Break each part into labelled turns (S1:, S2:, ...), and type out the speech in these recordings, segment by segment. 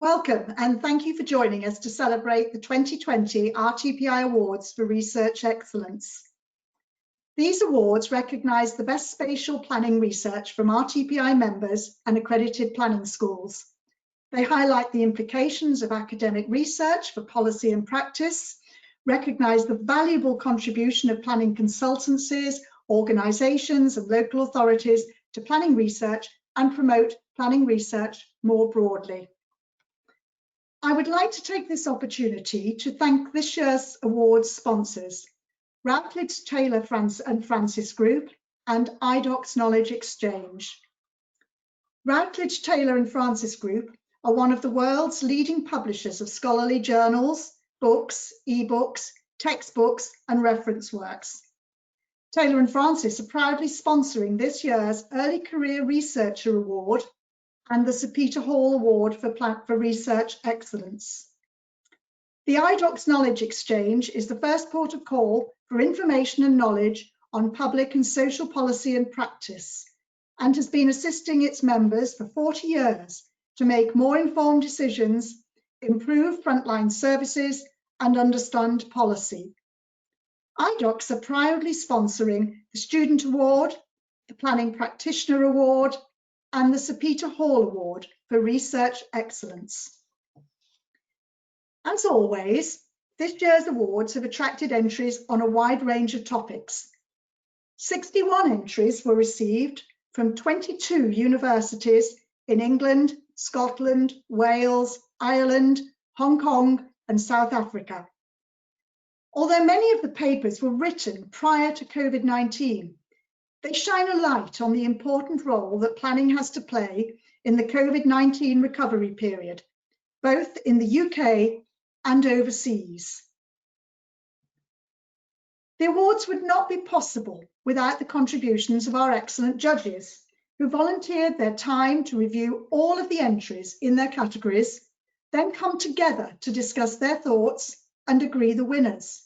S1: Welcome and thank you for joining us to celebrate the 2020 RTPI Awards for Research Excellence. These awards recognise the best spatial planning research from RTPI members and accredited planning schools. They highlight the implications of academic research for policy and practice, recognise the valuable contribution of planning consultancies, organisations and local authorities to planning research and promote planning research more broadly. I would like to take this opportunity to thank this year's awards sponsors, Routledge Taylor and Francis Group and iDocs Knowledge Exchange. Routledge Taylor and Francis Group are one of the world's leading publishers of scholarly journals, books, e-books, textbooks and reference works. Taylor and Francis are proudly sponsoring this year's Early Career Researcher Award and the Sir Peter Hall Award for Research Excellence. The iDocs Knowledge Exchange is the first port of call for information and knowledge on public and social policy and practice, and has been assisting its members for 40 years to make more informed decisions, improve frontline services, and understand policy. iDocs are proudly sponsoring the Student Award, the Planning Practitioner Award, and the Sir Peter Hall Award for Research Excellence. As always, this year's awards have attracted entries on a wide range of topics. 61 entries were received from 22 universities in England, Scotland, Wales, Ireland, Hong Kong, and South Africa. Although many of the papers were written prior to COVID-19, they shine a light on the important role that planning has to play in the COVID-19 recovery period, both in the UK and overseas. The awards would not be possible without the contributions of our excellent judges, who volunteered their time to review all of the entries in their categories, then come together to discuss their thoughts and agree the winners.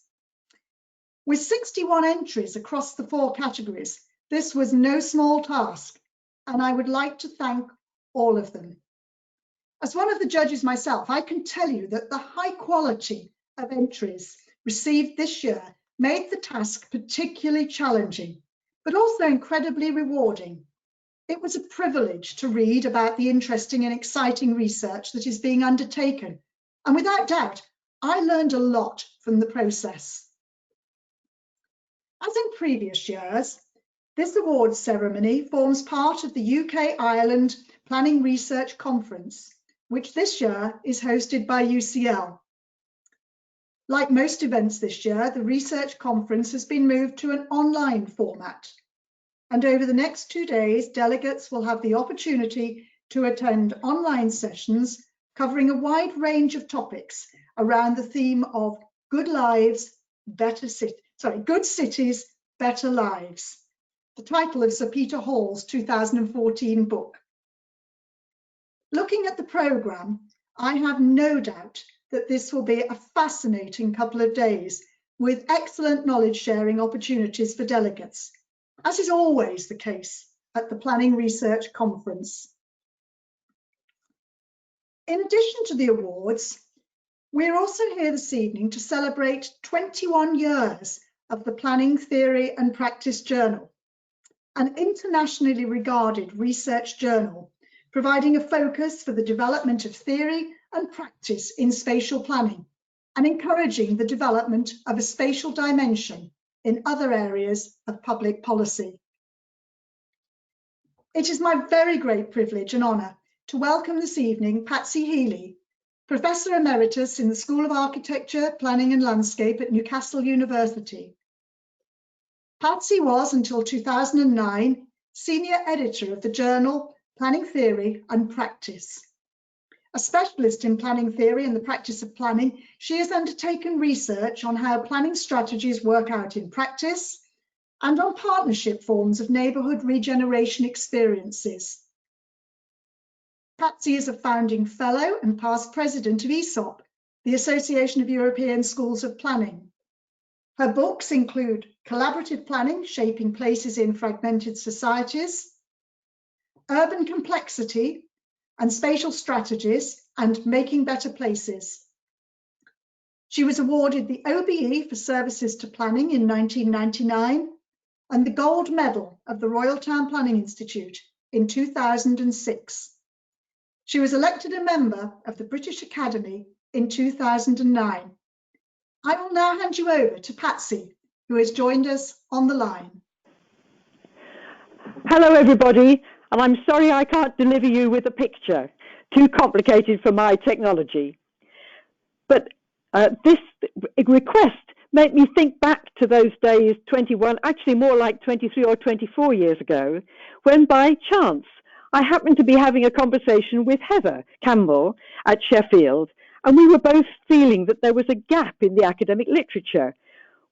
S1: With 61 entries across the 4 categories, this was no small task, and I would like to thank all of them. As one of the judges myself, I can tell you that the high quality of entries received this year made the task particularly challenging, but also incredibly rewarding. It was a privilege to read about the interesting and exciting research that is being undertaken, and without doubt, I learned a lot from the process. As in previous years, this awards ceremony forms part of the UK-Ireland Planning Research Conference, which this year is hosted by UCL. Like most events this year, the research conference has been moved to an online format. And over the next 2 days, delegates will have the opportunity to attend online sessions covering a wide range of topics around the theme of good cities, better lives. The title of Sir Peter Hall's 2014 book. Looking at the programme, I have no doubt that this will be a fascinating couple of days with excellent knowledge sharing opportunities for delegates, as is always the case at the Planning Research Conference. In addition to the awards, we're also here this evening to celebrate 21 years of the Planning Theory and Practice Journal, an internationally regarded research journal, providing a focus for the development of theory and practice in spatial planning and encouraging the development of a spatial dimension in other areas of public policy. It is my very great privilege and honour to welcome this evening Patsy Healy, Professor Emeritus in the School of Architecture, Planning and Landscape at Newcastle University. Patsy was, until 2009, Senior Editor of the journal Planning Theory and Practice. A specialist in planning theory and the practice of planning, she has undertaken research on how planning strategies work out in practice and on partnership forms of neighbourhood regeneration experiences. Patsy is a founding fellow and past president of ESOP, the Association of European Schools of Planning. Her books include Collaborative Planning, Shaping Places in Fragmented Societies, Urban Complexity and Spatial Strategies, and Making Better Places. She was awarded the OBE for services to planning in 1999 and the Gold Medal of the Royal Town Planning Institute in 2006. She was elected a member of the British Academy in 2009. I will now hand you over to Patsy, who has joined us on the line.
S2: Hello everybody, and I'm sorry I can't deliver you with a picture. Too complicated for my technology. But this request made me think back to those days, 21, actually more like 23 or 24 years ago, when by chance I happened to be having a conversation with Heather Campbell at Sheffield, and we were both feeling that there was a gap in the academic literature.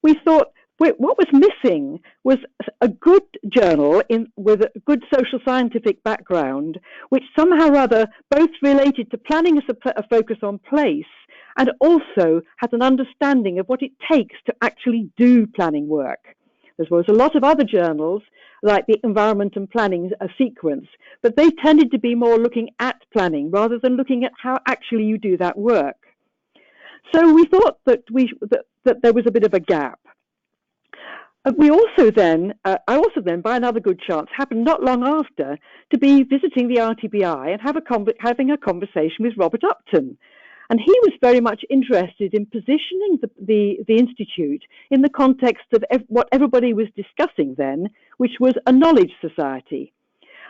S2: We thought what was missing was a good journal with a good social scientific background, which somehow or other both related to planning as a focus on place and also had an understanding of what it takes to actually do planning work. There was a lot of other journals like the Environment and Planning Sequence, but they tended to be more looking at planning rather than looking at how actually you do that work. So we thought that that there was a bit of a gap. I also then, by another good chance, happened not long after to be visiting the RTPI and having a conversation with Robert Upton. And he was very much interested in positioning the Institute in the context of what everybody was discussing then, which was a knowledge society.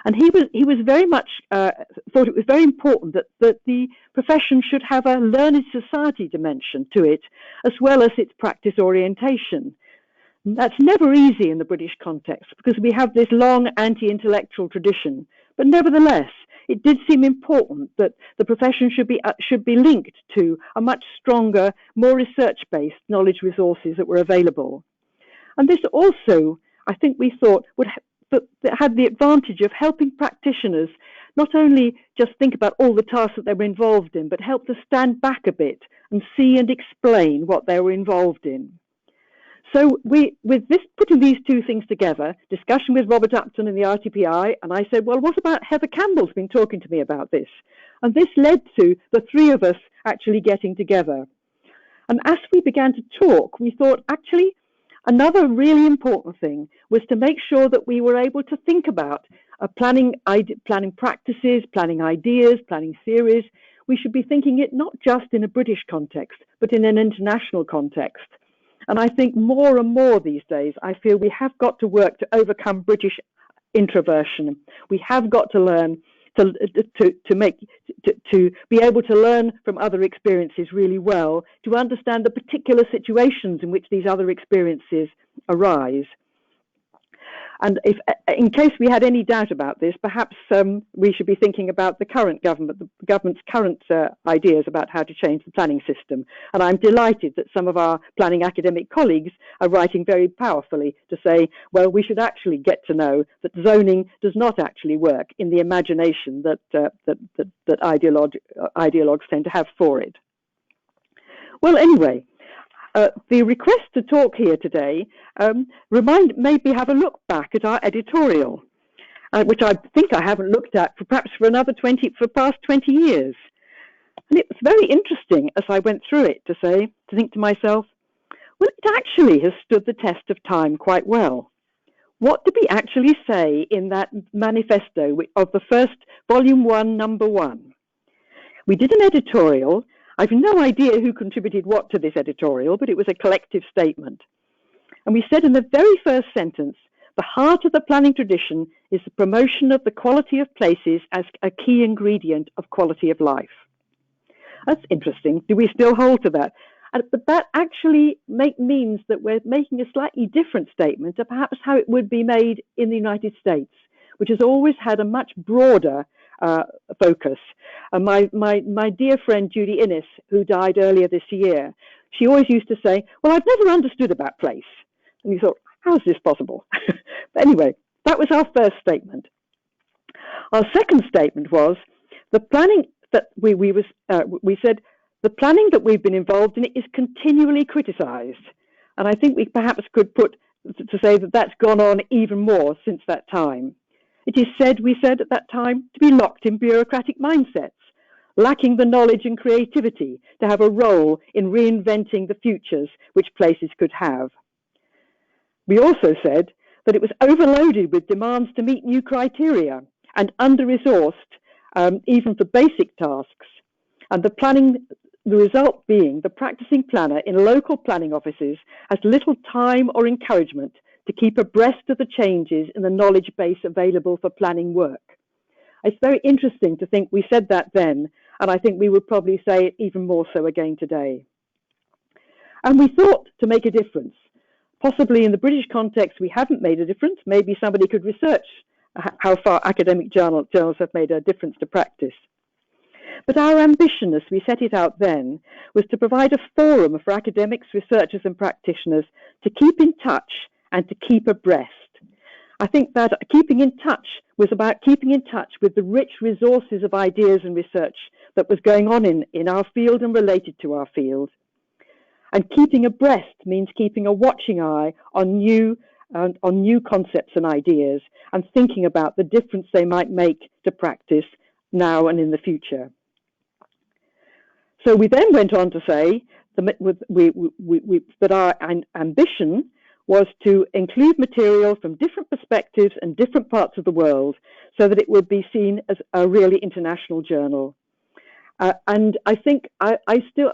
S2: And he was very much thought it was very important that the profession should have a learned society dimension to it, as well as its practice orientation. That's never easy in the British context because we have this long anti-intellectual tradition. But nevertheless, it did seem important that the profession should be linked to a much stronger, more research-based knowledge resources that were available. And this also, I think we thought, that had the advantage of helping practitioners not only just think about all the tasks that they were involved in, but help to stand back a bit and see and explain what they were involved in. So putting these two things together, discussion with Robert Upton and the RTPI, and I said, well, what about Heather Campbell's been talking to me about this? And this led to the three of us actually getting together. And as we began to talk, we thought actually another really important thing was to make sure that we were able to think about planning practices, planning ideas, planning theories. We should be thinking it not just in a British context, but in an international context. And I think more and more these days, I feel we have got to work to overcome British introversion. We have got to learn to be able to learn from other experiences really well, to understand the particular situations in which these other experiences arise. And if, in case we had any doubt about this, perhaps we should be thinking about the current government, the government's current ideas about how to change the planning system. And I'm delighted that some of our planning academic colleagues are writing very powerfully to say, well, we should actually get to know that zoning does not actually work in the imagination that ideologues tend to have for it. Well, anyway. The request to talk here today made me have a look back at our editorial, which I think I haven't looked at for perhaps for the past 20 years. And it was very interesting as I went through it to think to myself, well, it actually has stood the test of time quite well. What did we actually say in that manifesto of the first volume 1, number 1? We did an editorial. I've no idea who contributed what to this editorial, but it was a collective statement. And we said in the very first sentence, the heart of the planning tradition is the promotion of the quality of places as a key ingredient of quality of life. That's interesting. Do we still hold to that? But that actually means that we're making a slightly different statement to perhaps how it would be made in the United States, which has always had a much broader focus. My dear friend Judy Innes, who died earlier this year, she always used to say, well, I've never understood about place. And you thought, how is this possible? But anyway, that was our first statement. Our second statement was the planning that we said, the planning that we've been involved in is continually criticised. And I think we perhaps could to say that that's gone on even more since that time. It is said, we said at that time, to be locked in bureaucratic mindsets. lacking the knowledge and creativity to have a role in reinventing the futures which places could have. We also said that it was overloaded with demands to meet new criteria and under-resourced even for basic tasks. And the result being the practicing planner in local planning offices has little time or encouragement to keep abreast of the changes in the knowledge base available for planning work. It's very interesting to think we said that then, and I think we would probably say it even more so again today. And we thought to make a difference. Possibly in the British context, we haven't made a difference. Maybe somebody could research how far academic journals have made a difference to practice. But our ambition, as we set it out then, was to provide a forum for academics, researchers and practitioners to keep in touch and to keep abreast. I think that keeping in touch was about keeping in touch with the rich resources of ideas and research that was going on in our field and related to our field. And keeping abreast means keeping a watching eye on new concepts and ideas and thinking about the difference they might make to practice now and in the future. So we then went on to say that our ambition was to include material from different perspectives and different parts of the world so that it would be seen as a really international journal. And I think I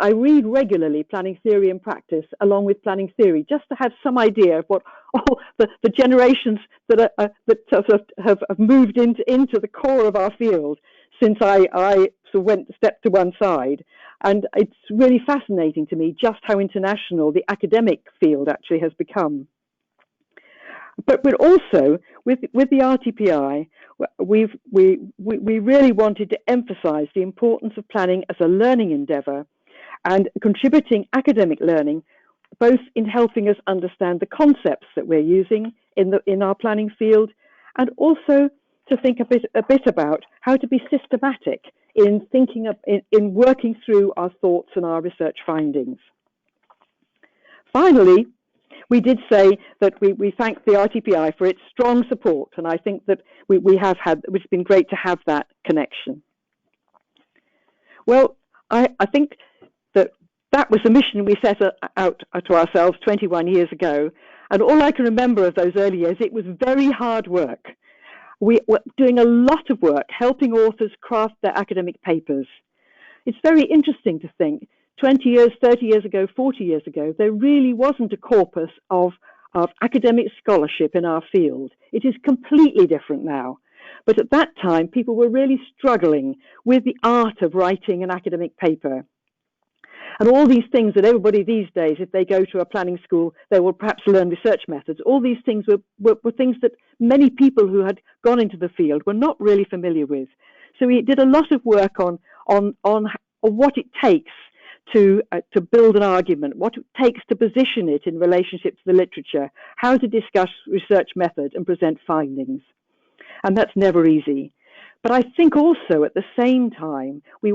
S2: read regularly Planning Theory and Practice along with Planning Theory, just to have some idea of what all the generations that have moved into the core of our field since I sort of stepped to one side. And it's really fascinating to me just how international the academic field actually has become. But also with the RTPI, we really wanted to emphasize the importance of planning as a learning endeavor and contributing academic learning, both in helping us understand the concepts that we're using in our planning field, and also to think a bit about how to be systematic in thinking in working through our thoughts and our research findings. Finally, we did say that we thank the RTPI for its strong support, and I think that we have had, it's been great to have that connection. Well, I think that was the mission we set out to ourselves 21 years ago, and all I can remember of those early years, it was very hard work. We were doing a lot of work helping authors craft their academic papers. It's very interesting to think 20 years, 30 years ago, 40 years ago, there really wasn't a corpus of academic scholarship in our field. It is completely different now. But at that time, people were really struggling with the art of writing an academic paper. And all these things that everybody these days, if they go to a planning school, they will perhaps learn research methods. All these things were things that many people who had gone into the field were not really familiar with. So we did a lot of work on what it takes to build an argument, what it takes to position it in relationship to the literature, how to discuss research method and present findings. And that's never easy. But I think also at the same time, we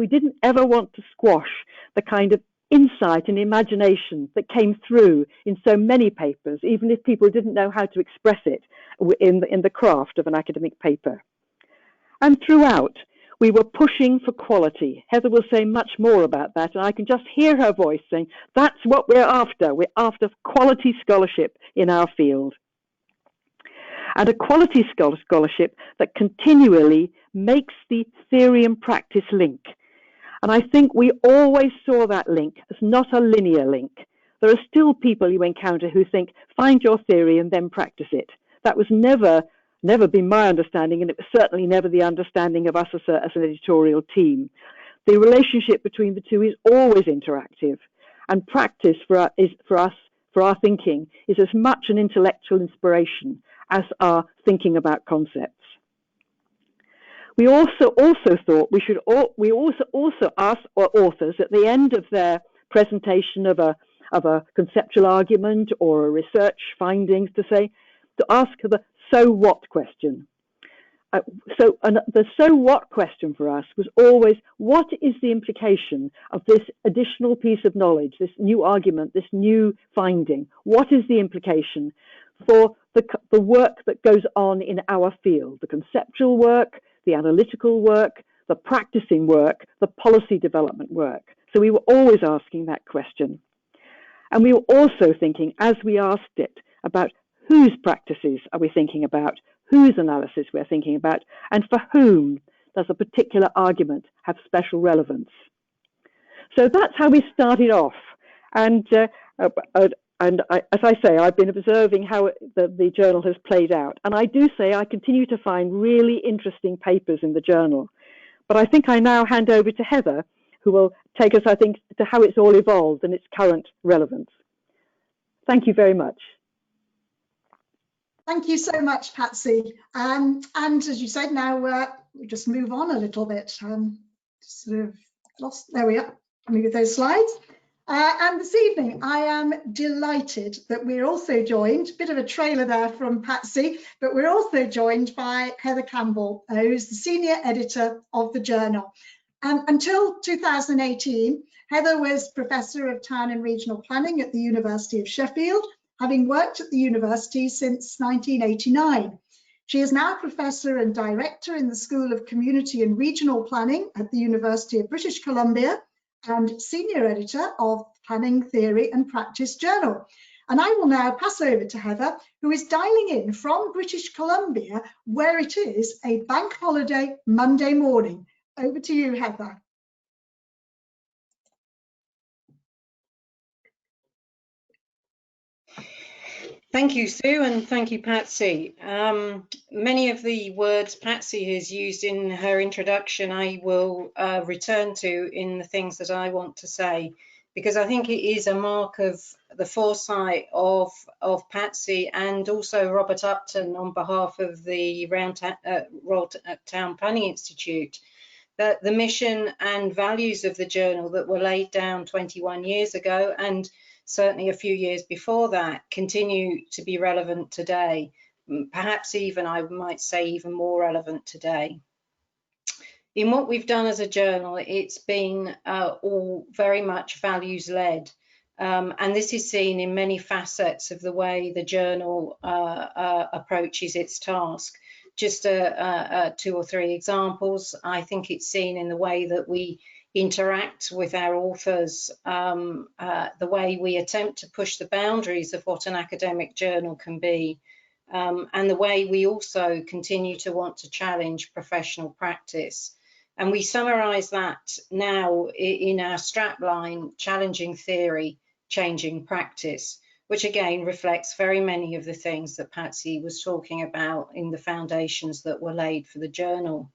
S2: didn't ever want to squash the kind of insight and imagination that came through in so many papers, even if people didn't know how to express it in the craft of an academic paper. And throughout, we were pushing for quality. Heather will say much more about that, and I can just hear her voice saying, that's what we're after. We're after quality scholarship in our field. And a quality scholarship that continually makes the theory and practice link. And I think we always saw that link as not a linear link. There are still people you encounter who think, find your theory and then practice it. That was never been my understanding, and it was certainly never the understanding of us as an editorial team. The relationship between the two is always interactive, and practice for our thinking is as much an intellectual inspiration as our thinking about concepts. We also thought we also ask authors at the end of their presentation of a conceptual argument or a research findings to ask the so what question. The so what question for us was always, what is the implication of this additional piece of knowledge, this new argument, this new finding? What is the implication for the work that goes on in our field, the conceptual work, the analytical work, the practicing work, the policy development work. So we were always asking that question. And we were also thinking, as we asked it, about whose practices are we thinking about, whose analysis we're thinking about, and for whom does a particular argument have special relevance. So that's how we started off. And as I say, I've been observing how the journal has played out. And I do say I continue to find really interesting papers in the journal. But I think I now hand over to Heather, who will take us, I think, to how it's all evolved and its current relevance. Thank you very much.
S1: Thank you so much, Patsy. And as you said, now we just move on a little bit. Sort of lost, there we are. Let me get those slides. And this evening, I am delighted that we're also joined, a bit of a trailer there from Patsy, but we're also joined by Heather Campbell, who's the senior editor of the journal. Until 2018, Heather was Professor of Town and Regional Planning at the University of Sheffield, having worked at the university since 1989. She is now Professor and Director in the School of Community and Regional Planning at the University of British Columbia and Senior Editor of Planning Theory and Practice Journal. And I will now pass over to Heather, who is dialing in from British Columbia, where it is a bank holiday Monday morning. Over to you, Heather.
S3: Thank you, Sue, and thank you, Patsy. Many of the words Patsy has used in her introduction, I will return to in the things that I want to say, because I think it is a mark of the foresight of Patsy and also Robert Upton on behalf of the Royal Town Planning Institute, that the mission and values of the journal that were laid down 21 years ago and certainly a few years before that continue to be relevant today, perhaps even, I might say, even more relevant today. In what we've done as a journal, it's been all very much values-led, and this is seen in many facets of the way the journal approaches its task. Just 2 or 3 examples. I think it's seen in the way that we interact with our authors, the way we attempt to push the boundaries of what an academic journal can be, and the way we also continue to want to challenge professional practice. And we summarise that now in our strapline, Challenging Theory, Changing Practice, which again reflects very many of the things that Patsy was talking about in the foundations that were laid for the journal.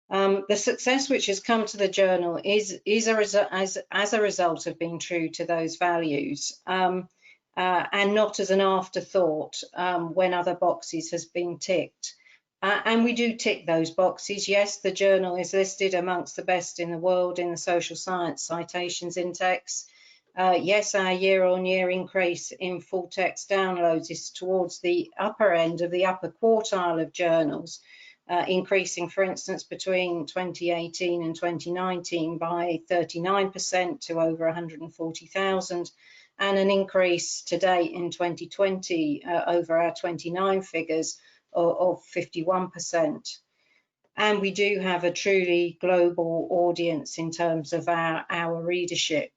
S3: The success which has come to the journal is as a result of being true to those values, and not as an afterthought when other boxes has been ticked. And we do tick those boxes. Yes, the journal is listed amongst the best in the world in the Social Science Citations Index. Yes, our year-on-year increase in full text downloads is towards the upper end of the upper quartile of journals, increasing, for instance, between 2018 and 2019 by 39% to over 140,000, and an increase to date in 2020 over our 29 figures of 51%. And we do have a truly global audience in terms of our readership.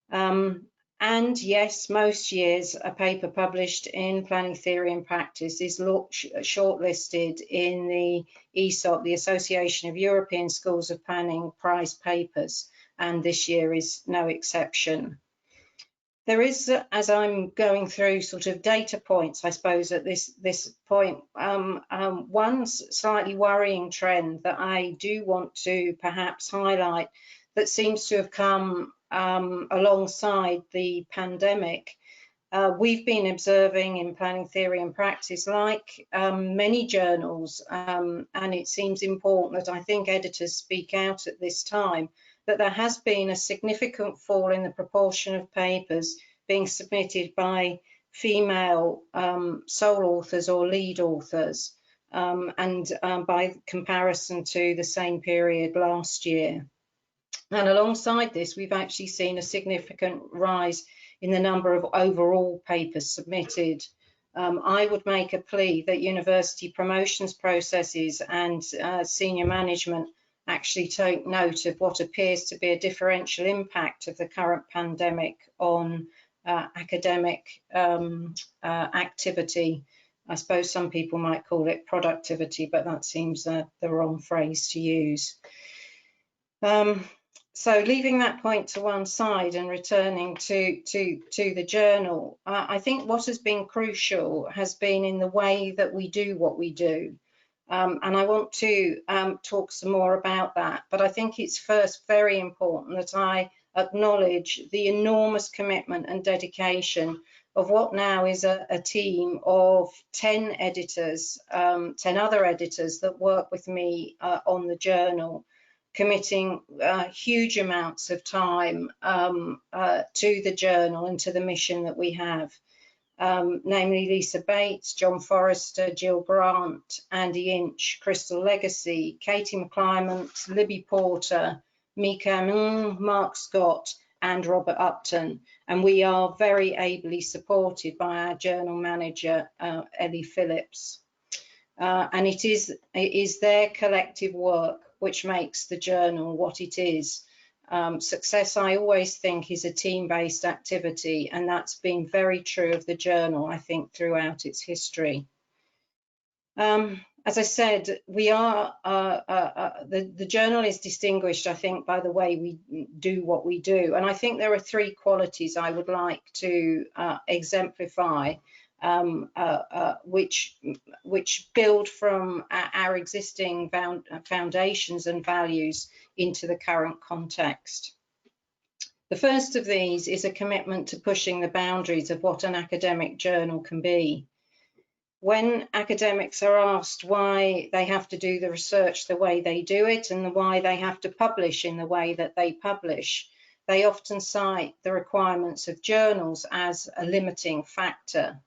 S3: And yes, most years a paper published in Planning Theory and Practice is shortlisted in the ESOP, the Association of European Schools of Planning prize papers, and this year is no exception. There is, as I'm going through sort of data points, I suppose at this point, one slightly worrying trend that I do want to perhaps highlight that seems to have come alongside the pandemic. We've been observing in Planning Theory and Practice, like many journals, and it seems important that I think editors speak out at this time, that there has been a significant fall in the proportion of papers being submitted by female sole authors or lead authors, and by comparison to the same period last year. And alongside this, we've actually seen a significant rise in the number of overall papers submitted. I would make a plea that university promotions processes and senior management actually take note of what appears to be a differential impact of the current pandemic on academic activity. I suppose some people might call it productivity, but that seems the wrong phrase to use. So leaving that point to one side and returning to the journal, I think what has been crucial has been in the way that we do what we do. And I want to talk some more about that, but I think it's first very important that I acknowledge the enormous commitment and dedication of what now is a team of 10 editors, 10 other editors that work with me on the journal, committing huge amounts of time to the journal and to the mission that we have. Namely Lisa Bates, John Forrester, Jill Grant, Andy Inch, Crystal Legacy, Katie McClymont, Libby Porter, Mika Min, Mark Scott, and Robert Upton. And we are very ably supported by our journal manager, Ellie Phillips. And it is their collective work which makes the journal what it is. Success, I always think, is a team-based activity, and that's been very true of the journal, I think, throughout its history. As I said, we are the journal is distinguished, I think, by the way we do what we do, and I think there are three qualities I would like to exemplify, which build from our existing foundations and values into the current context. The first of these is a commitment to pushing the boundaries of what an academic journal can be. When academics are asked why they have to do the research the way they do it and why they have to publish in the way that they publish, they often cite the requirements of journals as a limiting factor.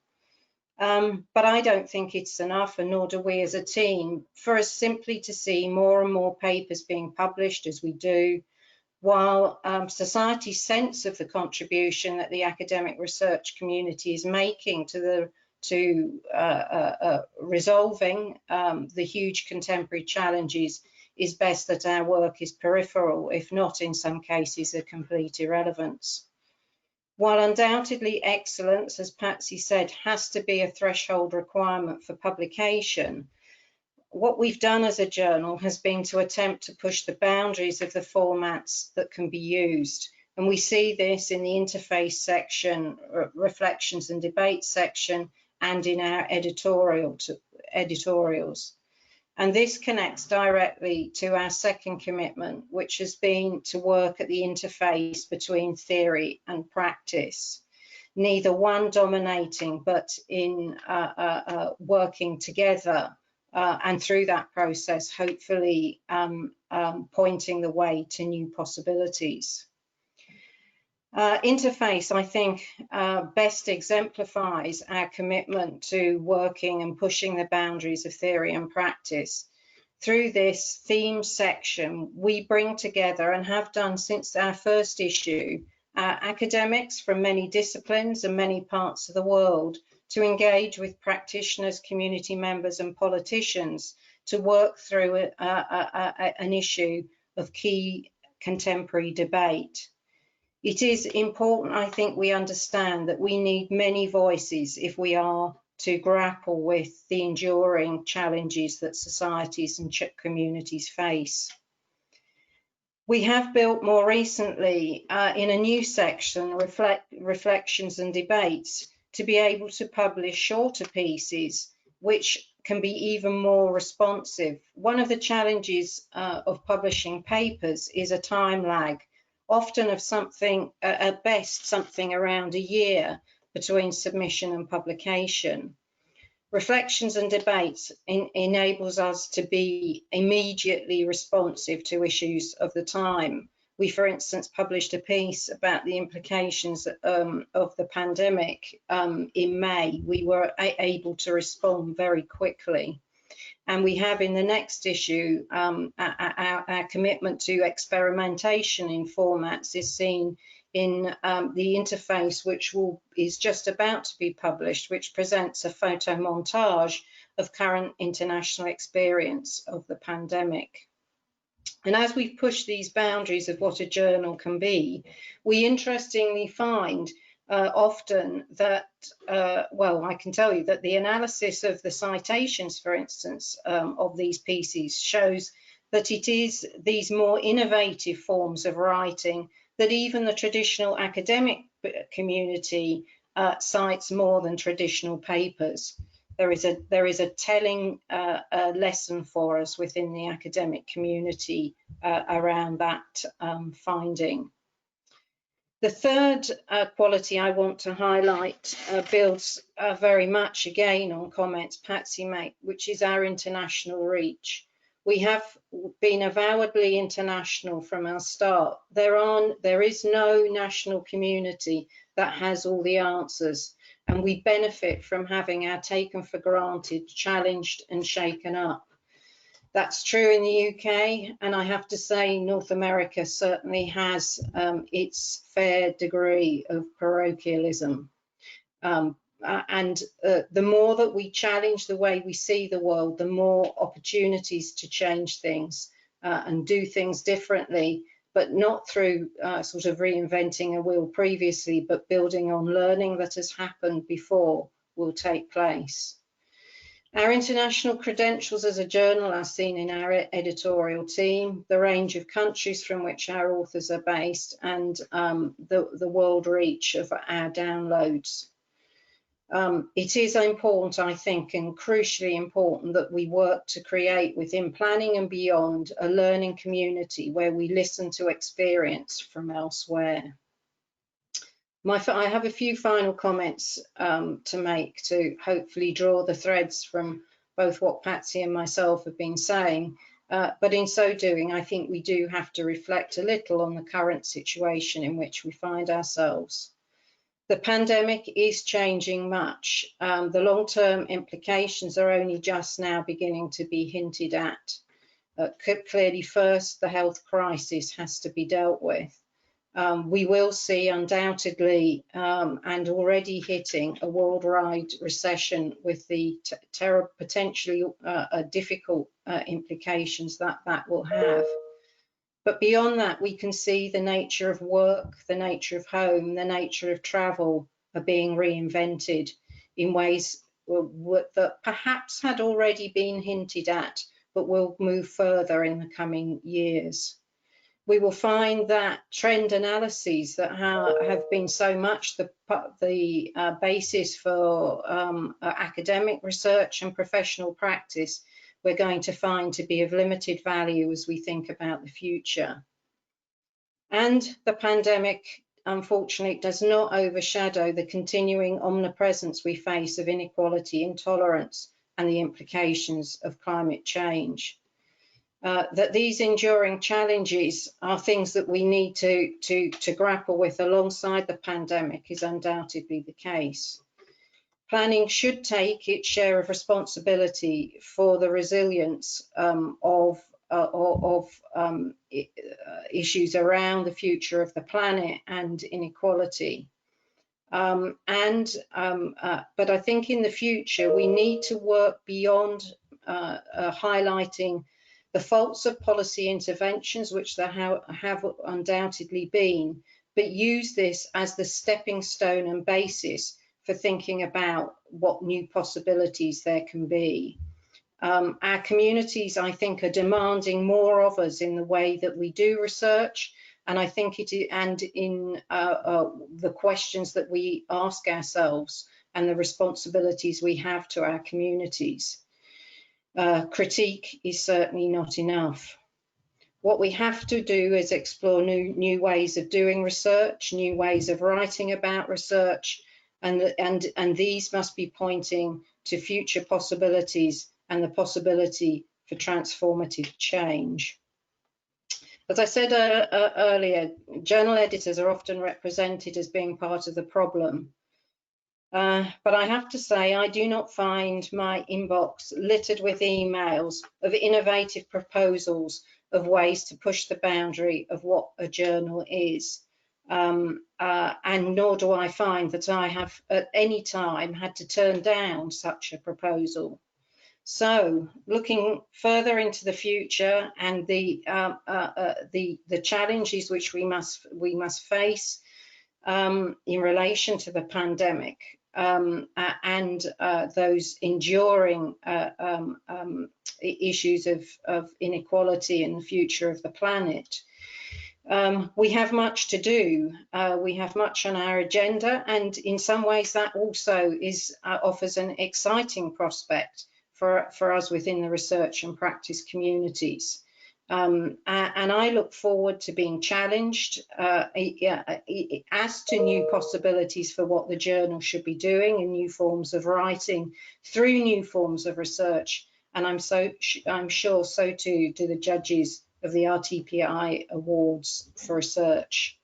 S3: But I don't think it's enough, and nor do we as a team, for us simply to see more and more papers being published as we do, while society's sense of the contribution that the academic research community is making to resolving the huge contemporary challenges is best that our work is peripheral, if not in some cases a complete irrelevance. While undoubtedly excellence, as Patsy said, has to be a threshold requirement for publication, what we've done as a journal has been to attempt to push the boundaries of the formats that can be used. And we see this in the interface section, reflections and debates section, and in our editorials. And this connects directly to our second commitment, which has been to work at the interface between theory and practice, neither one dominating, but in working together, and through that process, hopefully pointing the way to new possibilities. Interface, I think, best exemplifies our commitment to working and pushing the boundaries of theory and practice. Through this theme section, we bring together, and have done since our first issue, academics from many disciplines and many parts of the world to engage with practitioners, community members and politicians to work through an issue of key contemporary debate. It is important, I think, we understand that we need many voices if we are to grapple with the enduring challenges that societies and communities face. We have built more recently in a new section, reflections and debates, to be able to publish shorter pieces which can be even more responsive. One of the challenges of publishing papers is a time lag, often of something, at best, something around a year between submission and publication. Reflections and debates enables us to be immediately responsive to issues of the time. We, for instance, published a piece about the implications of the pandemic in May. We were able to respond very quickly. And we have in the next issue, our commitment to experimentation in formats is seen in the interface, which is just about to be published, which presents a photo montage of current international experience of the pandemic. And as we've pushed these boundaries of what a journal can be, we interestingly find often that, well, I can tell you that the analysis of the citations, for instance, of these pieces shows that it is these more innovative forms of writing that even the traditional academic community cites more than traditional papers. There is a telling lesson for us within the academic community around that finding. The third quality I want to highlight builds very much again on comments Patsy made, which is our international reach. We have been avowedly international from our start. There is no national community that has all the answers, and we benefit from having our taken for granted challenged and shaken up. That's true in the UK, and I have to say North America certainly has its fair degree of parochialism. The more that we challenge the way we see the world, the more opportunities to change things and do things differently, but not through sort of reinventing a wheel previously, but building on learning that has happened before will take place. Our international credentials as a journal are seen in our editorial team, the range of countries from which our authors are based, and the world reach of our downloads. It is important, I think, and crucially important that we work to create within planning and beyond a learning community where we listen to experience from elsewhere. I have a few final comments to make to hopefully draw the threads from both what Patsy and myself have been saying, but in so doing, I think we do have to reflect a little on the current situation in which we find ourselves. The pandemic is changing much. The long-term implications are only just now beginning to be hinted at. Clearly, first, the health crisis has to be dealt with. We will see undoubtedly and already hitting a worldwide recession with the potentially difficult implications that will have. But beyond that, we can see the nature of work, the nature of home, the nature of travel are being reinvented in ways that perhaps had already been hinted at, but will move further in the coming years. We will find that trend analyses that have been so much the basis for academic research and professional practice, we're going to find to be of limited value as we think about the future. And the pandemic, unfortunately, does not overshadow the continuing omnipresence we face of inequality, intolerance, and the implications of climate change. That these enduring challenges are things that we need to grapple with alongside the pandemic is undoubtedly the case. Planning should take its share of responsibility for the resilience of issues around the future of the planet and inequality. But I think in the future we need to work beyond highlighting the faults of policy interventions, which there have undoubtedly been, but use this as the stepping stone and basis for thinking about what new possibilities there can be. Our communities, I think, are demanding more of us in the way that we do research, and I think in the questions that we ask ourselves and the responsibilities we have to our communities. Critique is certainly not enough. What we have to do is explore new ways of doing research, new ways of writing about research, and these must be pointing to future possibilities and the possibility for transformative change. As I said earlier, journal editors are often represented as being part of the problem. But I have to say, I do not find my inbox littered with emails of innovative proposals of ways to push the boundary of what a journal is. And nor do I find that I have at any time had to turn down such a proposal. So, looking further into the future and the challenges which we must face in relation to the pandemic, and those enduring issues of inequality in the future of the planet. We have much to do. We have much on our agenda, and in some ways that also offers an exciting prospect for us within the research and practice communities. And I look forward to being challenged as to new possibilities for what the journal should be doing in new forms of writing through new forms of research. And I'm sure so too do the judges of the RTPI Awards for Research.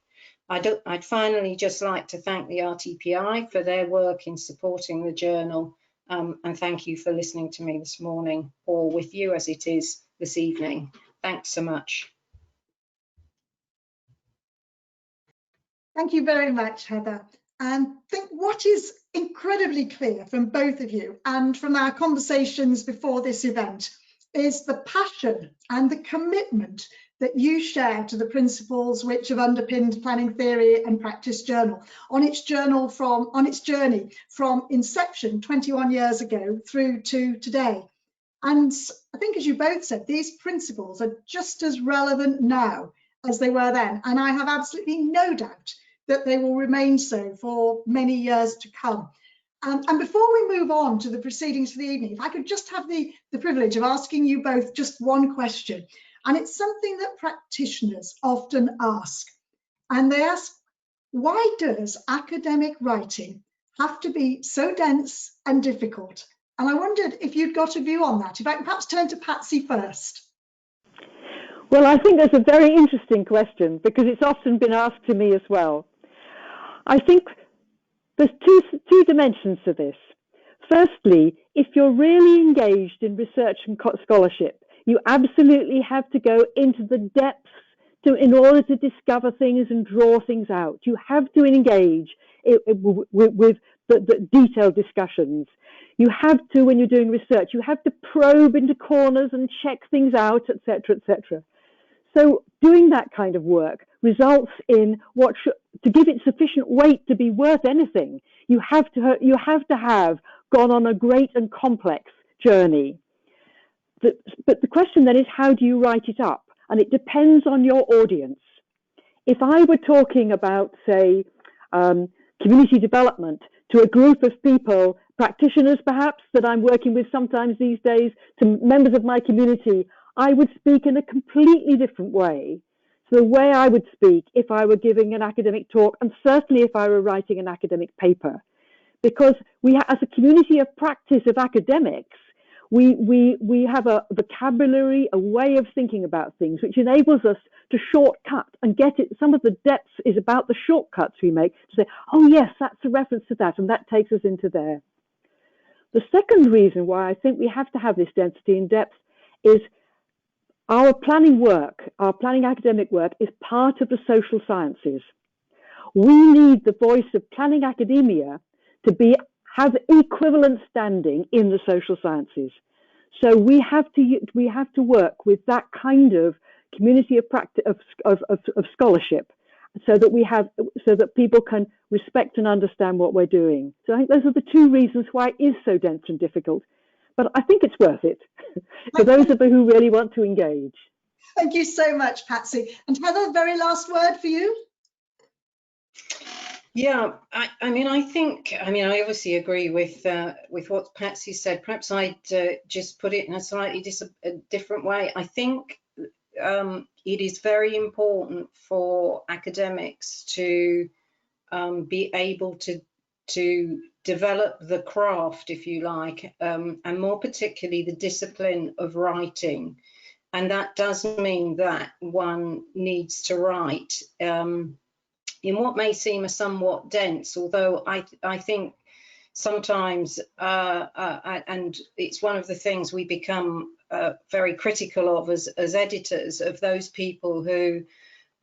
S3: I'd finally just like to thank the RTPI for their work in supporting the journal, and thank you for listening to me this morning, or with you as it is this evening. Thanks so much.
S1: Thank you very much, Heather. And I think what is incredibly clear from both of you and from our conversations before this event is the passion and the commitment that you share to the principles which have underpinned Planning Theory and Practice Journal on its journey from inception 21 years ago through to today. And I think, as you both said, these principles are just as relevant now as they were then. And I have absolutely no doubt that they will remain so for many years to come. And before we move on to the proceedings for the evening, if I could just have the privilege of asking you both just one question. And it's something that practitioners often ask. And they ask, why does academic writing have to be so dense and difficult? And I wondered if you'd got a view on that. If I can perhaps turn to Patsy first.
S2: Well, I think that's a very interesting question because it's often been asked to me as well. I think there's two dimensions to this. Firstly, if you're really engaged in research and scholarship, you absolutely have to go into the depths in order to discover things and draw things out. You have to engage with the detailed discussions. You have to, when you're doing research, you have to probe into corners and check things out, etc., etc. So doing that kind of work results in to give it sufficient weight to be worth anything, you have to have gone on a great and complex journey. But the question then is, how do you write it up? And it depends on your audience. If I were talking about, say, community development to a group of people, practitioners perhaps, that I'm working with sometimes these days, to members of my community, I would speak in a completely different way. So the way I would speak if I were giving an academic talk, and certainly if I were writing an academic paper, because as a community of practice of academics, we have a vocabulary, a way of thinking about things, which enables us to shortcut and get it. Some of the depth is about the shortcuts we make to say, oh yes, that's a reference to that, and that takes us into there. The second reason why I think we have to have this density and depth is our planning work, our planning academic work, is part of the social sciences. We need the voice of planning academia to have equivalent standing in the social sciences. So we have to work with that kind of community of practice of scholarship, so that people can respect and understand what we're doing. So I think those are the two reasons why it is so dense and difficult. But I think it's worth it for those of us who really want to engage.
S1: Thank you so much, Patsy. And Heather, very last word for you.
S3: Yeah, I obviously agree with what Patsy said. Perhaps I'd just put it in a slightly different way. I think it is very important for academics to be able to develop the craft, if you like, and more particularly the discipline of writing. And that does mean that one needs to write in what may seem a somewhat dense, although I think sometimes, and it's one of the things we become very critical of as editors, of those people who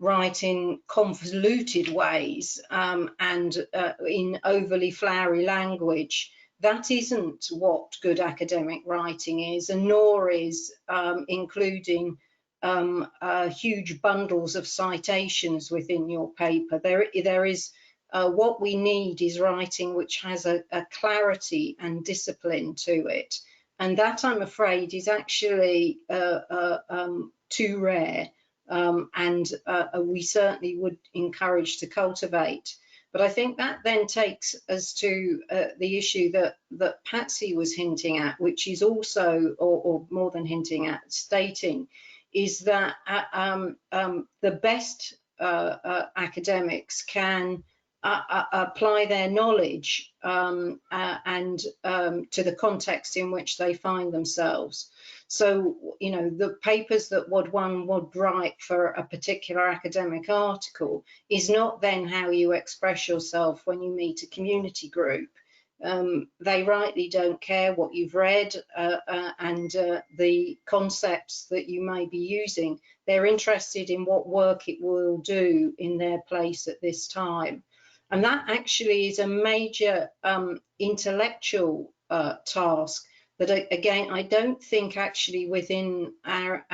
S3: write in convoluted ways and in overly flowery language, that isn't what good academic writing is, and nor is including huge bundles of citations within your paper. There is what we need is writing which has a clarity and discipline to it, and that, I'm afraid, is actually too rare, and we certainly would encourage to cultivate. But I think that then takes us to the issue that Patsy was hinting at, which is also, or more than hinting at, stating, is that the best academics can apply their knowledge and to the context in which they find themselves. So, you know, the papers that one would write for a particular academic article is not then how you express yourself when you meet a community group. They rightly don't care what you've read and the concepts that you may be using. They're interested in what work it will do in their place at this time. And that actually is a major intellectual task that, again, I don't think actually within our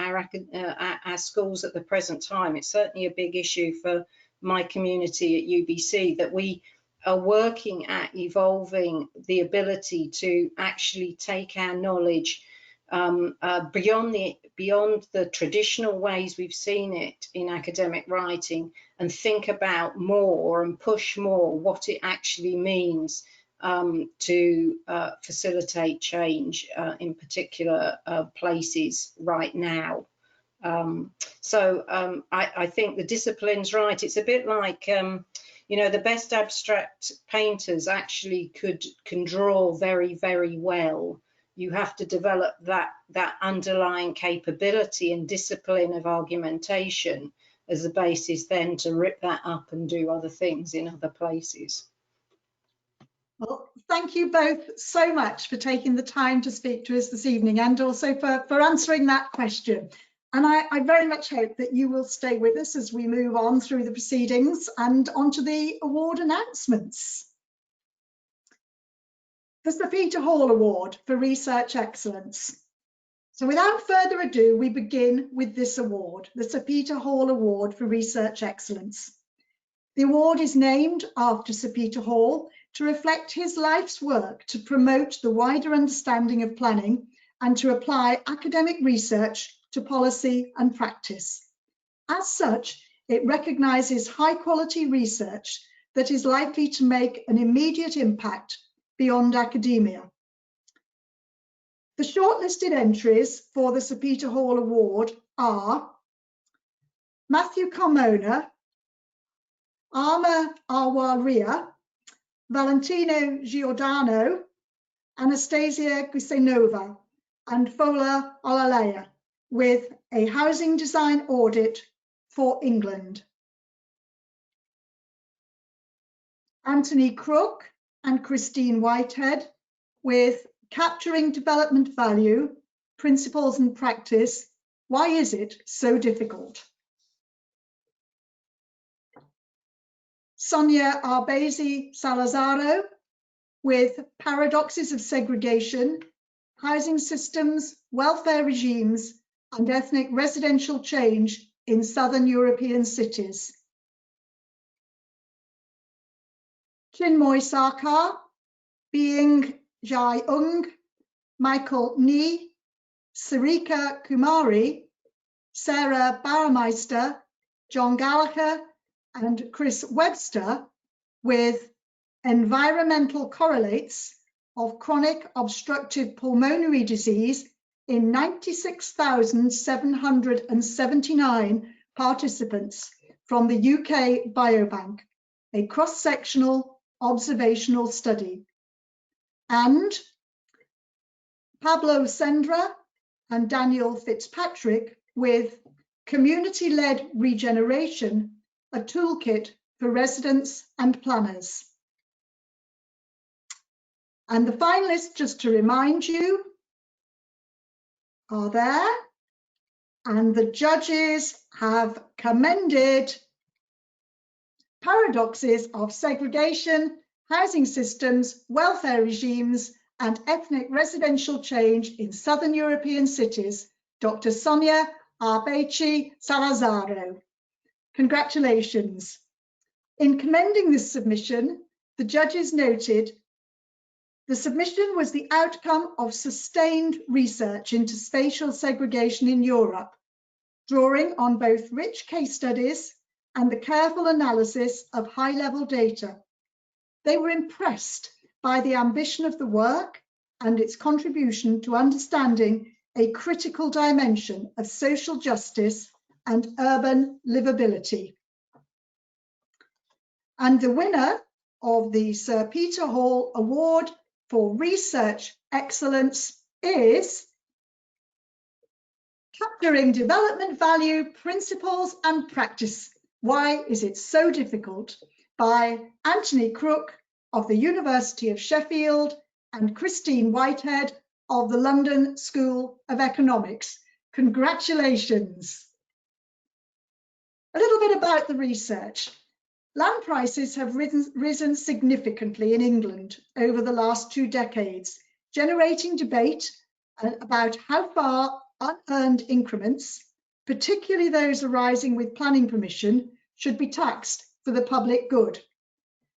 S3: schools at the present time. It's certainly a big issue for my community at UBC, that we are working at evolving the ability to actually take our knowledge beyond the traditional ways we've seen it in academic writing, and think about more and push more what it actually means to facilitate change in particular places right now. I think the discipline's right. It's a bit like, you know, the best abstract painters actually can draw very, very well. You have to develop that underlying capability and discipline of argumentation as the basis then to rip that up and do other things in other places.
S1: Well, thank you both so much for taking the time to speak to us this evening, and also for answering that question. And I very much hope that you will stay with us as we move on through the proceedings and onto the award announcements. The Sir Peter Hall Award for Research Excellence. So without further ado, we begin with this award, the Sir Peter Hall Award for Research Excellence. The award is named after Sir Peter Hall to reflect his life's work to promote the wider understanding of planning and to apply academic research to policy and practice. As such, it recognises high-quality research that is likely to make an immediate impact beyond academia. The shortlisted entries for the Sir Peter Hall Award are Matthew Carmona, Arma Awaria, Valentino Giordano, Anastasia Gusenova, and Fola Olalea, with a housing design audit for England. Anthony Crook and Christine Whitehead, with Capturing Development Value, Principles and Practice, Why Is It So Difficult? Sonia Arbezi Salazaro, with Paradoxes of Segregation, Housing Systems, Welfare Regimes, and Ethnic Residential Change in Southern European Cities. Chinmoy Sarkar, Being Jai Ung, Michael Nee, Sarika Kumari, Sarah Barameister, John Gallagher, and Chris Webster, with Environmental Correlates of Chronic Obstructive Pulmonary Disease in 96,779 participants from the UK Biobank, a cross-sectional observational study. And Pablo Sendra and Daniel Fitzpatrick, with Community-Led Regeneration, a toolkit for residents and planners. And the finalists, just to remind you, are there, and the judges have commended Paradoxes of Segregation housing systems, welfare regimes, and ethnic residential change in Southern European cities, Dr. Sonia Arbechi Salazaro. Congratulations. In commending this submission, the judges noted the submission was the outcome of sustained research into spatial segregation in Europe, drawing on both rich case studies and the careful analysis of high-level data. They were impressed by the ambition of the work and its contribution to understanding a critical dimension of social justice and urban livability. And the winner of the Sir Peter Hall Award for Research Excellence is Capturing Development Value, Principles and Practice. Why is it so difficult? By Anthony Crook of the University of Sheffield and Christine Whitehead of the London School of Economics. Congratulations. A little bit about the research. Land prices have risen significantly in England over the last 2 decades, generating debate about how far unearned increments, particularly those arising with planning permission, should be taxed for the public good.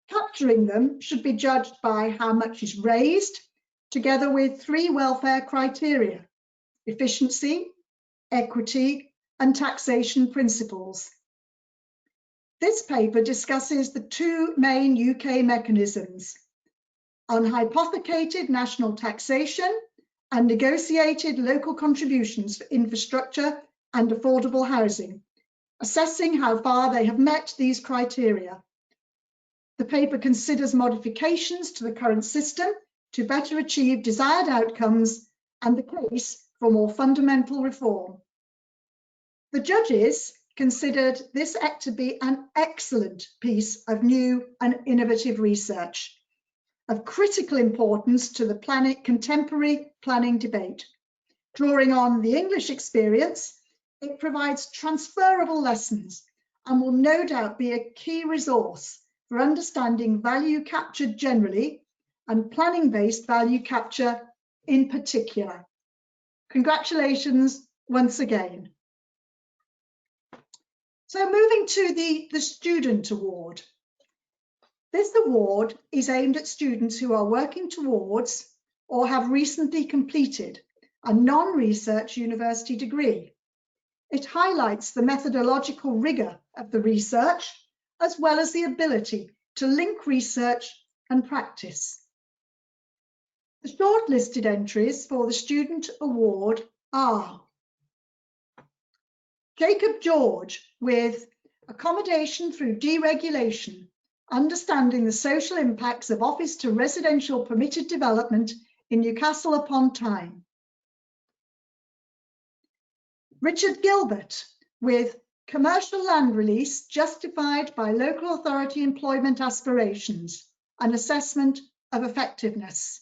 S1: Capturing them should be judged by how much is raised, together with 3 welfare criteria: efficiency, equity, and taxation principles. This paper discusses the 2 main UK mechanisms: unhypothecated national taxation and negotiated local contributions for infrastructure and affordable housing, assessing how far they have met these criteria. The paper considers modifications to the current system to better achieve desired outcomes and the case for more fundamental reform. The judges considered this act to be an excellent piece of new and innovative research of critical importance to the contemporary planning debate. Drawing on the English experience, it provides transferable lessons and will no doubt be a key resource for understanding value capture generally and planning-based value capture in particular. Congratulations once again. So moving to the Student Award. This award is aimed at students who are working towards or have recently completed a non-research university degree. It highlights the methodological rigor of the research, as well as the ability to link research and practice. The shortlisted entries for the Student Award are Jacob George with Accommodation Through Deregulation, Understanding the Social Impacts of Office to Residential Permitted Development in Newcastle upon Tyne. Richard Gilbert with Commercial Land Release Justified by Local Authority Employment Aspirations, an Assessment of Effectiveness.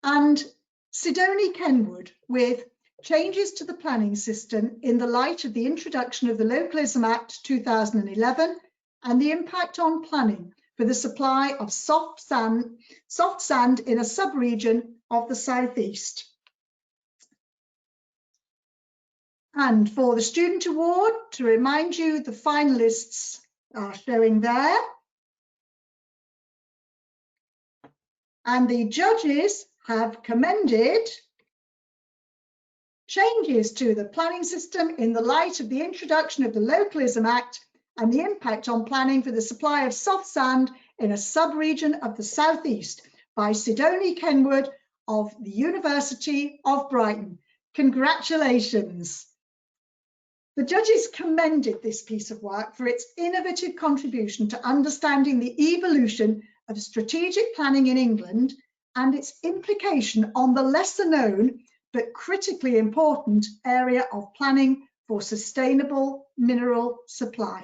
S1: And Sidonie Kenwood with Changes to the Planning System in the Light of the Introduction of the Localism Act 2011 and the Impact on Planning for the Supply of Soft sand in a Sub-region of the South East. And for the Student Award, to remind you, the finalists are showing there. And the judges have commended changes to the planning system in the light of the introduction of the Localism Act and the impact on planning for the supply of soft sand in a sub-region of the South East by Sidonie Kenwood of the University of Brighton. Congratulations. The judges commended this piece of work for its innovative contribution to understanding the evolution of strategic planning in England and its implication on the lesser known but critically important area of planning for sustainable mineral supply.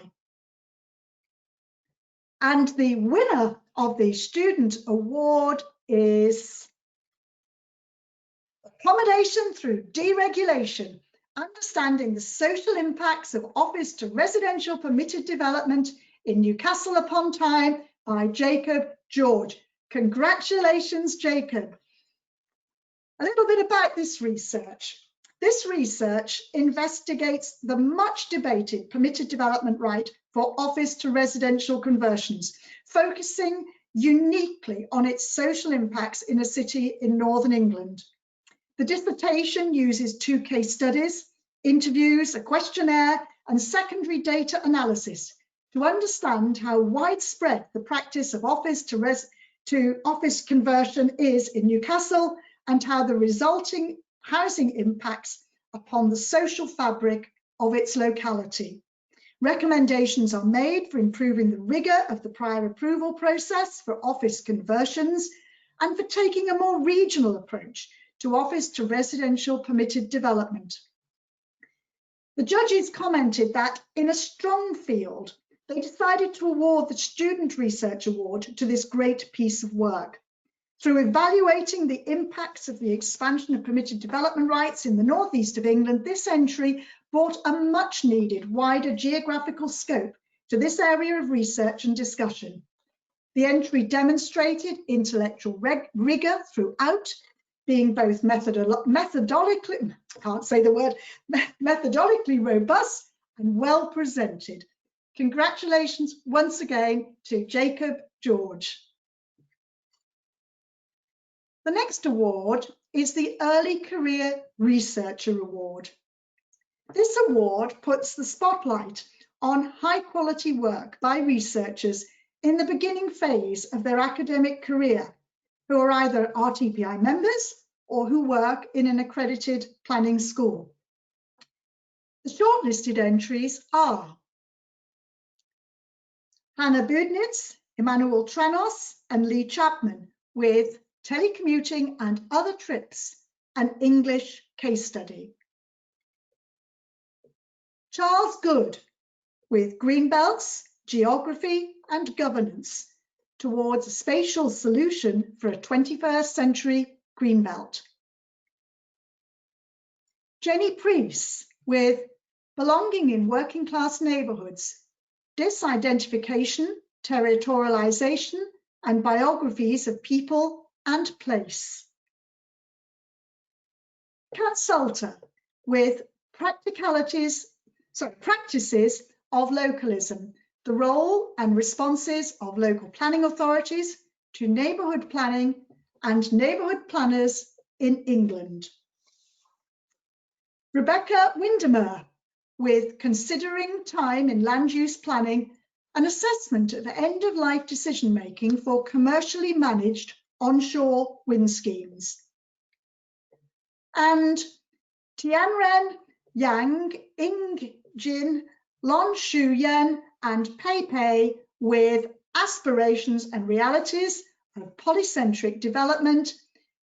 S1: And the winner of the Student Award is Accommodation Through Deregulation, Understanding the Social Impacts of Office to Residential Permitted Development in Newcastle upon Tyne by Jacob George. Congratulations, Jacob. A little bit about this research. This research investigates the much debated permitted development right for office to residential conversions, focusing uniquely on its social impacts in a city in Northern England. The dissertation uses 2 case studies, interviews, a questionnaire, and secondary data analysis to understand how widespread the practice of office to office conversion is in Newcastle and how the resulting housing impacts upon the social fabric of its locality. Recommendations are made for improving the rigour of the prior approval process for office conversions and for taking a more regional approach to office to residential permitted development. The judges commented that in a strong field, they decided to award the Student Research Award to this great piece of work. Through evaluating the impacts of the expansion of permitted development rights in the northeast of England, this entry brought a much needed wider geographical scope to this area of research and discussion. The entry demonstrated intellectual rigour throughout, being both methodologically robust and well presented. Congratulations once again to Jacob George. The next award is the Early Career Researcher Award. This award puts the spotlight on high quality work by researchers in the beginning phase of their academic career, who are either RTPI members or who work in an accredited planning school. The shortlisted entries are Hannah Budnitz, Emmanuel Trenos, and Lee Chapman with Telecommuting and Other Trips, an English case study. Charles Good with Greenbelts, Geography and Governance towards a spatial solution for a 21st century greenbelt. Jenny Preece with Belonging in Working Class Neighbourhoods, Disidentification, Territorialisation and Biographies of People and Place. Kat Salter with Practices of Localism, the role and responses of local planning authorities to neighbourhood planning and neighbourhood planners in England. Rebecca Windermere with Considering Time in Land Use Planning, an assessment of end-of-life decision-making for commercially managed onshore wind schemes. And Tianren Yang, Ing Jin, Lon Shu Yen, and Pei Pei with Aspirations and Realities of Polycentric Development,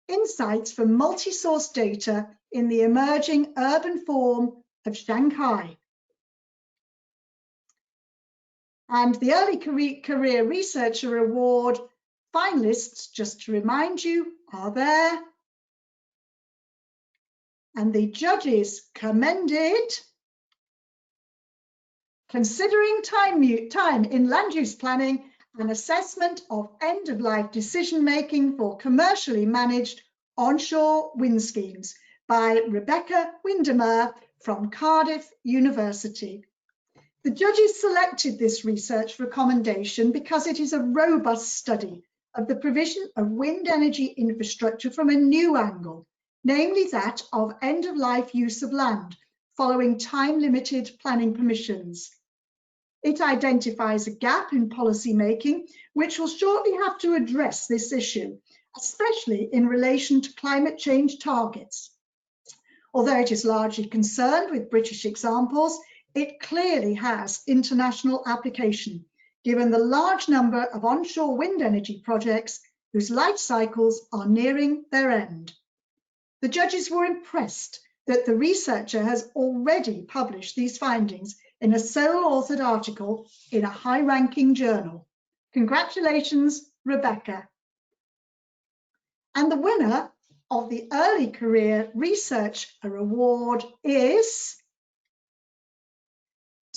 S1: Insights from Multi-Source Data in the Emerging Urban Form of Shanghai. And the Early Career Researcher Award finalists, just to remind you, are there. And the judges commended Considering Time in Land Use Planning, an assessment of end-of-life decision-making for commercially managed onshore wind schemes by Rebecca Windermere from Cardiff University. The judges selected this research recommendation because it is a robust study of the provision of wind energy infrastructure from a new angle, namely that of end-of-life use of land following time-limited planning permissions. It identifies a gap in policy making, which will shortly have to address this issue, especially in relation to climate change targets. Although it is largely concerned with British examples, it clearly has international application, given the large number of onshore wind energy projects whose life cycles are nearing their end. The judges were impressed that the researcher has already published these findings in a sole-authored article in a high-ranking journal. Congratulations, Rebecca. And the winner of the Early Career Researcher Award is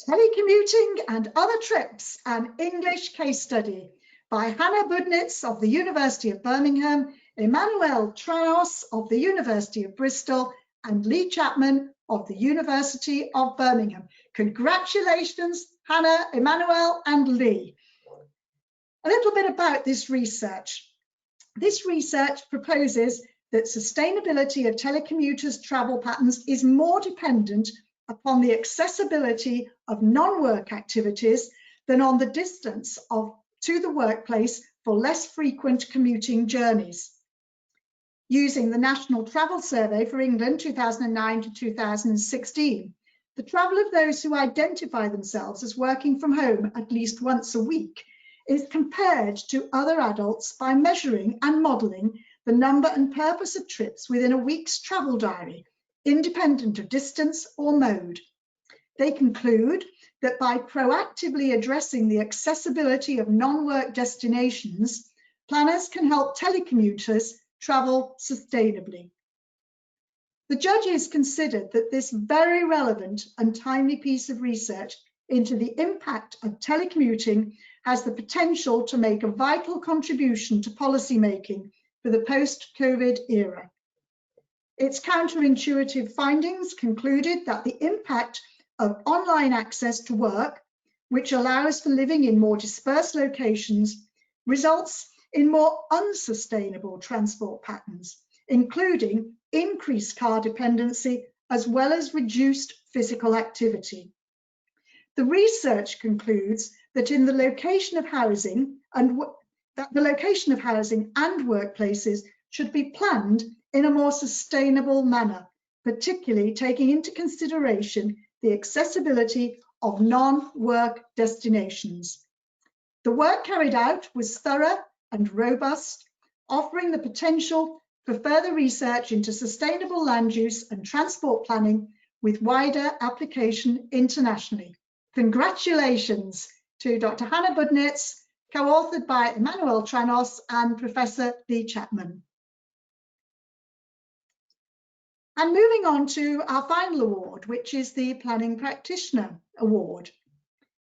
S1: Telecommuting and Other Trips, an English case study by Hannah Budnitz of the University of Birmingham, Emmanuel Tranos of the University of Bristol, and Lee Chapman of the University of Birmingham. Congratulations, Hannah, Emmanuel, and Lee. A little bit about this research. This research proposes that sustainability of telecommuters' travel patterns is more dependent upon the accessibility of non-work activities than on the distance to the workplace for less frequent commuting journeys. Using the National Travel Survey for England 2009 to 2016, the travel of those who identify themselves as working from home at least once a week is compared to other adults by measuring and modelling the number and purpose of trips within a week's travel diary, independent of distance or mode. They conclude that by proactively addressing the accessibility of non-work destinations, planners can help telecommuters travel sustainably. The judges considered that this very relevant and timely piece of research into the impact of telecommuting has the potential to make a vital contribution to policymaking for the post-COVID era. Its counterintuitive findings concluded that the impact of online access to work, which allows for living in more dispersed locations, results in more unsustainable transport patterns, including increased car dependency as well as reduced physical activity. The research concludes that in the location of housing and workplaces should be planned in a more sustainable manner, particularly taking into consideration the accessibility of non-work destinations. The work carried out was thorough and robust, offering the potential for further research into sustainable land use and transport planning with wider application internationally. Congratulations to Dr. Hannah Budnitz, co-authored by Emmanuel Tranos and Professor Lee Chapman. And moving on to our final award, which is the Planning Practitioner Award.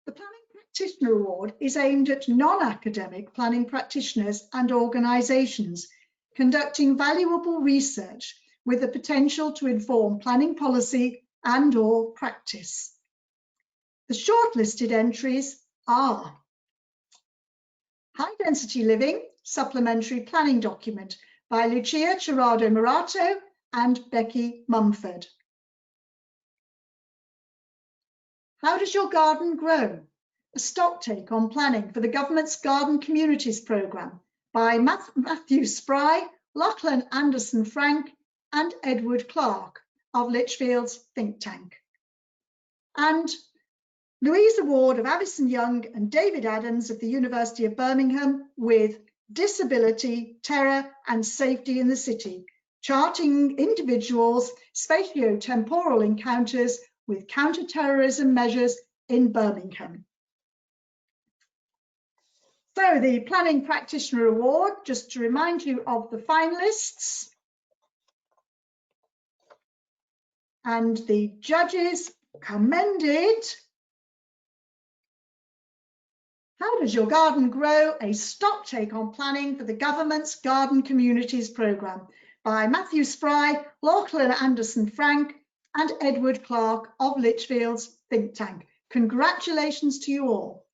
S1: The Planning Practitioner Award is aimed at non-academic planning practitioners and organisations conducting valuable research with the potential to inform planning policy and/or practice. The shortlisted entries are High Density Living Supplementary Planning Document by Lucia Cherado-Morato and Becky Mumford. How Does Your Garden Grow? A Stocktake on Planning for the Government's Garden Communities Programme by Matthew Spry, Lachlan Anderson Frank and Edward Clark of Lichfield's think tank. And Louise Award of Avison Young and David Adams of the University of Birmingham with Disability, Terror and Safety in the City, charting individuals' spatio-temporal encounters with counter-terrorism measures in Birmingham. So the Planning Practitioner Award, just to remind you of the finalists and the judges commended How Does Your Garden Grow? A Stocktake on Planning for the Government's Garden Communities Programme by Matthew Spry, Lachlan Anderson Frank and Edward Clark of Lichfield's think tank. Congratulations to you all.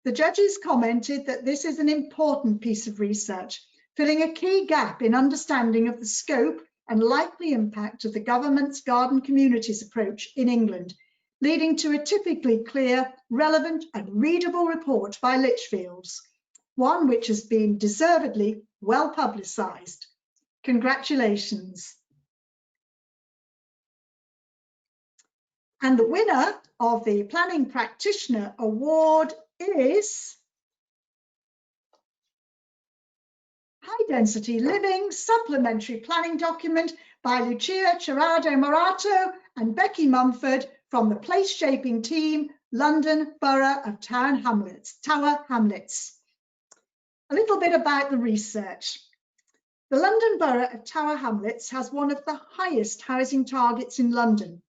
S1: The judges commented that this is an important piece of research, filling a key gap in understanding of the scope and likely impact of the government's garden communities approach in England, leading to a typically clear, relevant and readable report by Lichfields, one which has been deservedly well publicised. Congratulations. And the winner of the Planning Practitioner Award is High Density Living Supplementary Planning Document by Lucia Cherado-Morato and Becky Mumford from the Place Shaping Team, London Borough of Tower Hamlets. A little bit about the research. The London Borough of Tower Hamlets has one of the highest housing targets in London,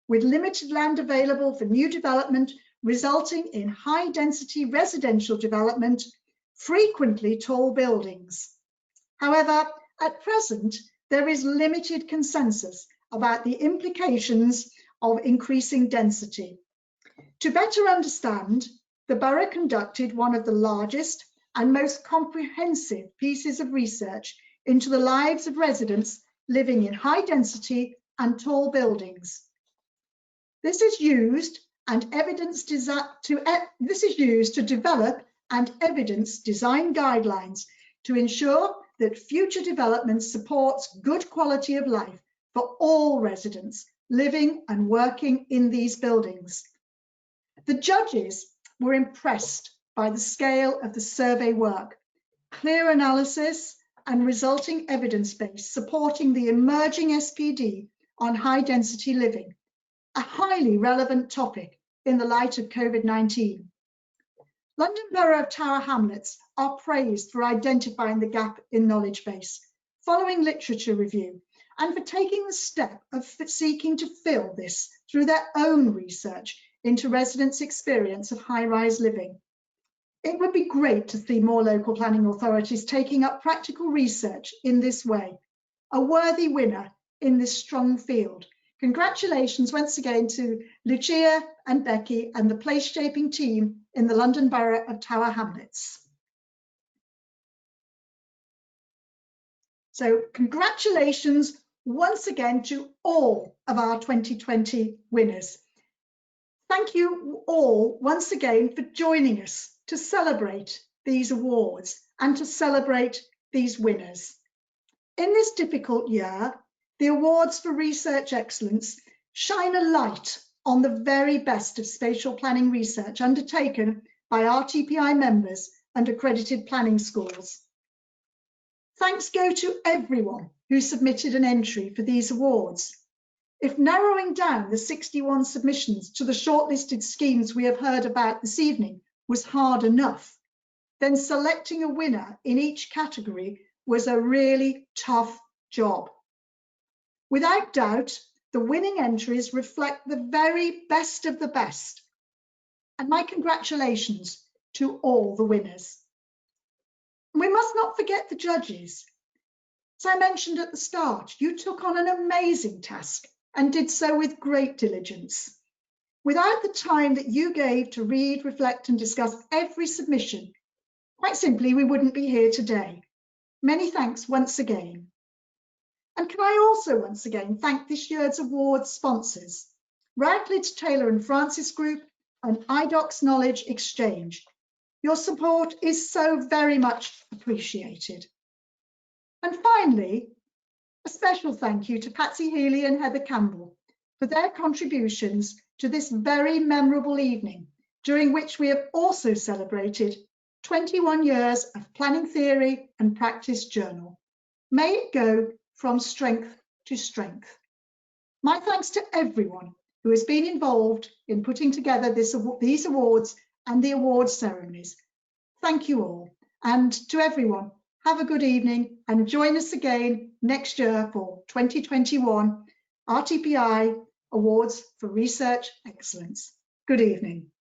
S1: with limited land available for new development, resulting in high density residential development frequently tall buildings. However, at present, there is limited consensus about the implications of increasing density. To better understand, the Borough conducted one of the largest and most comprehensive pieces of research into the lives of residents living in high density and tall buildings. This is used to develop and evidence design guidelines to ensure that future development supports good quality of life for all residents living and working in these buildings. The judges were impressed by the scale of the survey work, clear analysis and resulting evidence base supporting the emerging SPD on high density living, a highly relevant topic in the light of COVID-19. London Borough of Tower Hamlets are praised for identifying the gap in knowledge base, following literature review, and for taking the step of seeking to fill this through their own research into residents' experience of high-rise living. It would be great to see more local planning authorities taking up practical research in this way, a worthy winner in this strong field. Congratulations once again to Lucia and Becky and the place shaping team in the London Borough of Tower Hamlets. So congratulations once again to all of our 2020 winners. Thank you all once again for joining us to celebrate these awards and to celebrate these winners. In this difficult year, the awards for research excellence shine a light on the very best of spatial planning research undertaken by RTPI members and accredited planning schools. Thanks go to everyone who submitted an entry for these awards. If narrowing down the 61 submissions to the shortlisted schemes we have heard about this evening was hard enough, then selecting a winner in each category was a really tough job. Without doubt, the winning entries reflect the very best of the best. And my congratulations to all the winners. We must not forget the judges. As I mentioned at the start, you took on an amazing task and did so with great diligence. Without the time that you gave to read, reflect and discuss every submission, quite simply, we wouldn't be here today. Many thanks once again. And can I also once again thank this year's awards sponsors, Radcliffe Taylor and Francis Group and iDocs Knowledge Exchange. Your support is so very much appreciated. And finally, a special thank you to Patsy Healy and Heather Campbell for their contributions to this very memorable evening, during which we have also celebrated 21 years of Planning Theory and Practice Journal. May it go from strength to strength. My thanks to everyone who has been involved in putting together these awards and the awards ceremonies. Thank you all. And to everyone, have a good evening and join us again next year for 2021 RTPI Awards for Research Excellence. Good evening.